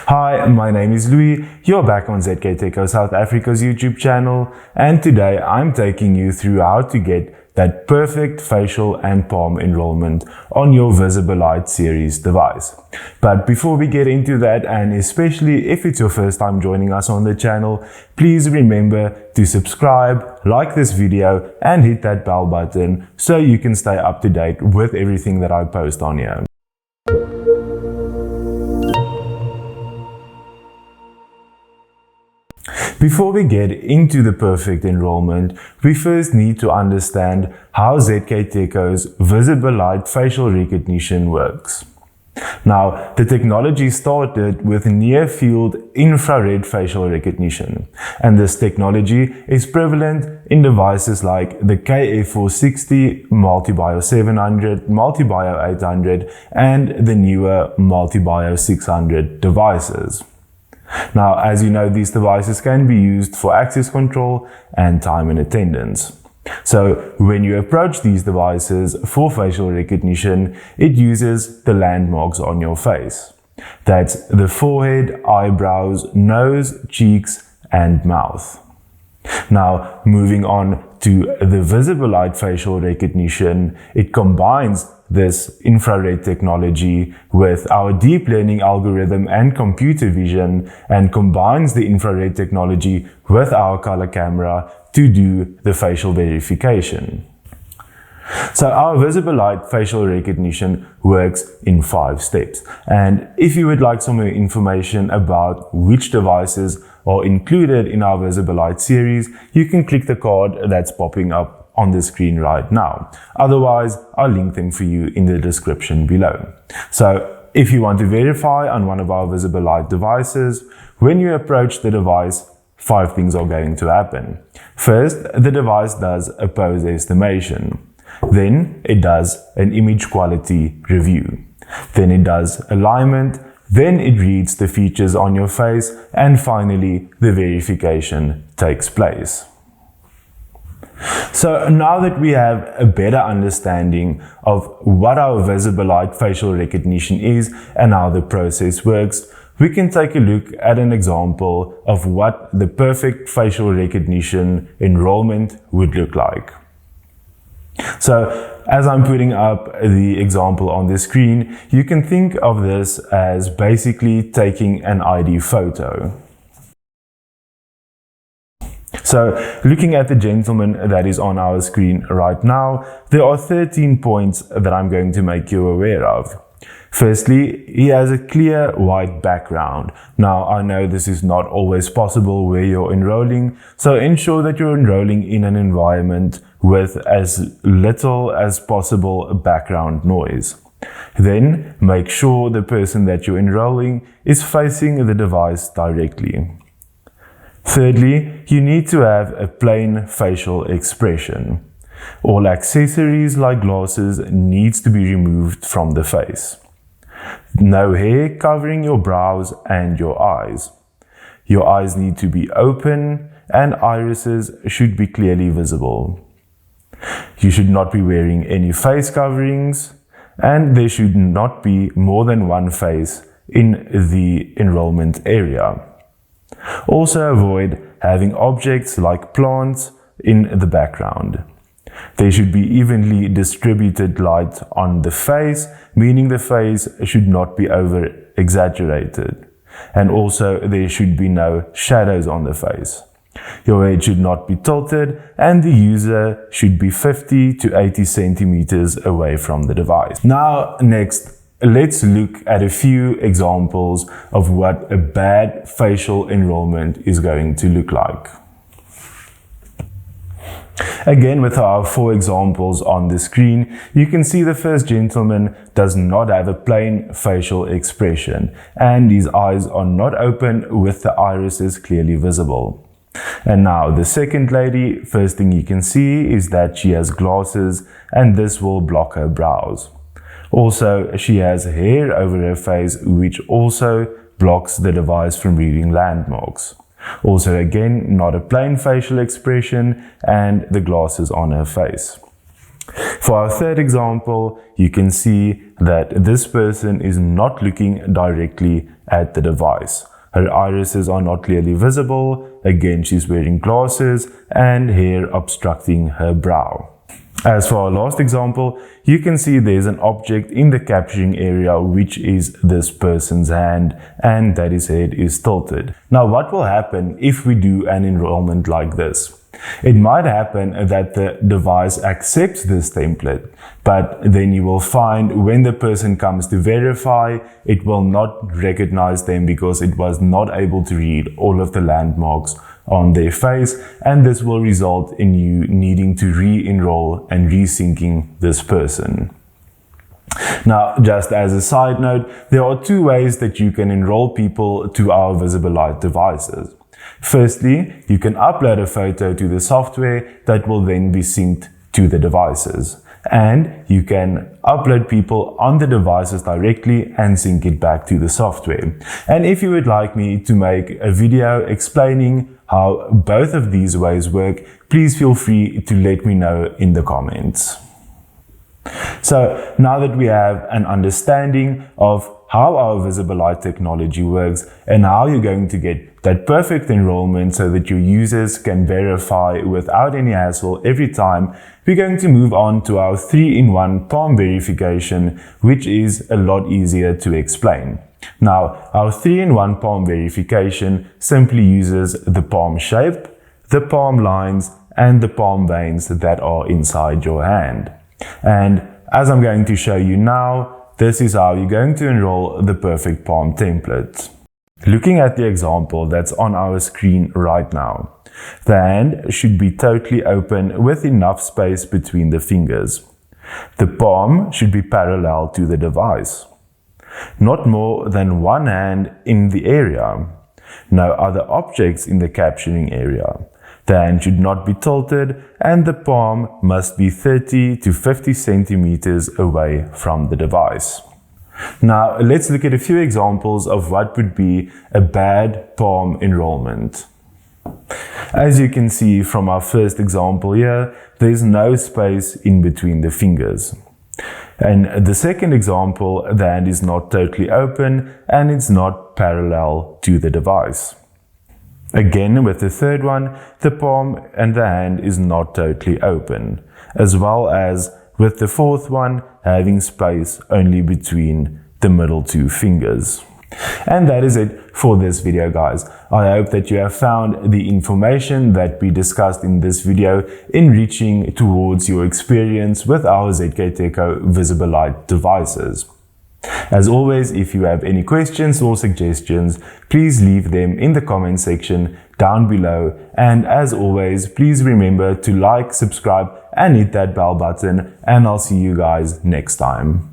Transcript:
Hi, my name is Louis. You're back on ZKTeco South Africa's YouTube channel, and today I'm taking you through how to get that perfect facial and palm enrollment on your Visible Light series device. But before we get into that, and especially if it's your first time joining us on the channel, please remember to subscribe, like this video, and hit that bell button so you can stay up to date with everything that I post on here. Before we get into the perfect enrollment, we first need to understand how ZKTeco's Visible Light facial recognition works. Now, the technology started with near-field infrared facial recognition, and this technology is prevalent in devices like the KF460, Multibio 700, Multibio 800, and the newer Multibio 600 devices. Now, as you know, these devices can be used for access control and time and attendance. So, when you approach these devices for facial recognition, it uses the landmarks on your face. That's the forehead, eyebrows, nose, cheeks, and mouth. Now, moving on to the Visible Light facial recognition, it combines this infrared technology with our deep learning algorithm and computer vision, and combines the infrared technology with our color camera to do the facial verification. So our Visible Light facial recognition works in 5 steps. And if you would like some more information about which devices are included in our Visible Light series, you can click the card that's popping up on the screen right now. Otherwise, I'll link them for you in the description below. So if you want to verify on one of our Visible Light devices, when you approach the device, 5 things are going to happen. First, the device does a pose estimation. Then it does an image quality review. Then it does alignment. Then it reads the features on your face. And finally, the verification takes place. So now that we have a better understanding of what our Visible Light facial recognition is and how the process works, we can take a look at an example of what the perfect facial recognition enrollment would look like. So, as I'm putting up the example on the screen, you can think of this as basically taking an ID photo. So, looking at the gentleman that is on our screen right now, there are 13 points that I'm going to make you aware of. Firstly, he has a clear white background. Now, I know this is not always possible where you're enrolling, so ensure that you're enrolling in an environment with as little as possible background noise. Then, make sure the person that you're enrolling is facing the device directly. Thirdly, you need to have a plain facial expression. All accessories like glasses needs to be removed from the face. No hair covering your brows and your eyes. Your eyes need to be open and irises should be clearly visible. You should not be wearing any face coverings, and there should not be more than one face in the enrollment area. Also avoid having objects like plants in the background. There should be evenly distributed light on the face, meaning the face should not be over exaggerated. And also there should be no shadows on the face. Your head should not be tilted, and the user should be 50 to 80 centimeters away from the device. Now, next, let's look at a few examples of what a bad facial enrollment is going to look like. Again, with our 4 examples on the screen, you can see the first gentleman does not have a plain facial expression, and his eyes are not open with the irises clearly visible. And now the second lady, first thing you can see is that she has glasses, and this will block her brows. Also, she has hair over her face, which also blocks the device from reading landmarks. Also, again, not a plain facial expression, and the glasses on her face. For our third example, you can see that this person is not looking directly at the device. Her irises are not clearly visible. Again, she's wearing glasses and hair obstructing her brow. As for our last example, you can see there's an object in the capturing area which is this person's hand, and that his head is tilted. Now, what will happen if we do an enrollment like this? It might happen that the device accepts this template, but then you will find when the person comes to verify, it will not recognize them because it was not able to read all of the landmarks on their face, and this will result in you needing to re-enroll and resyncing this person. Now, just as a side note, there are two ways that you can enroll people to our Visible Light devices. Firstly, you can upload a photo to the software that will then be synced to the devices. And you can upload people on the devices directly and sync it back to the software. And if you would like me to make a video explaining how both of these ways work, please feel free to let me know in the comments. So now that we have an understanding of how our Visible Light technology works and how you're going to get that perfect enrollment so that your users can verify without any hassle every time, we're going to move on to our 3-in-1 palm verification, which is a lot easier to explain. Now, our 3-in-1 palm verification simply uses the palm shape, the palm lines, and the palm veins that are inside your hand. And as I'm going to show you now, this is how you're going to enroll the perfect palm template. Looking at the example that's on our screen right now, the hand should be totally open with enough space between the fingers. The palm should be parallel to the device. Not more than one hand in the area. No other objects in the capturing area. The hand should not be tilted and the palm must be 30 to 50 centimeters away from the device. Now, let's look at a few examples of what would be a bad palm enrollment. As you can see from our first example here, there is no space in between the fingers. And the second example, the hand is not totally open and it's not parallel to the device. Again, with the third one, the palm and the hand is not totally open, as well as with the fourth one, having space only between the middle two fingers. And that is it for this video, guys. I hope that you have found the information that we discussed in this video enriching towards your experience with our ZKTeco Visible Light devices. As always, if you have any questions or suggestions, please leave them in the comment section down below. And as always, please remember to like, subscribe, and hit that bell button. And I'll see you guys next time.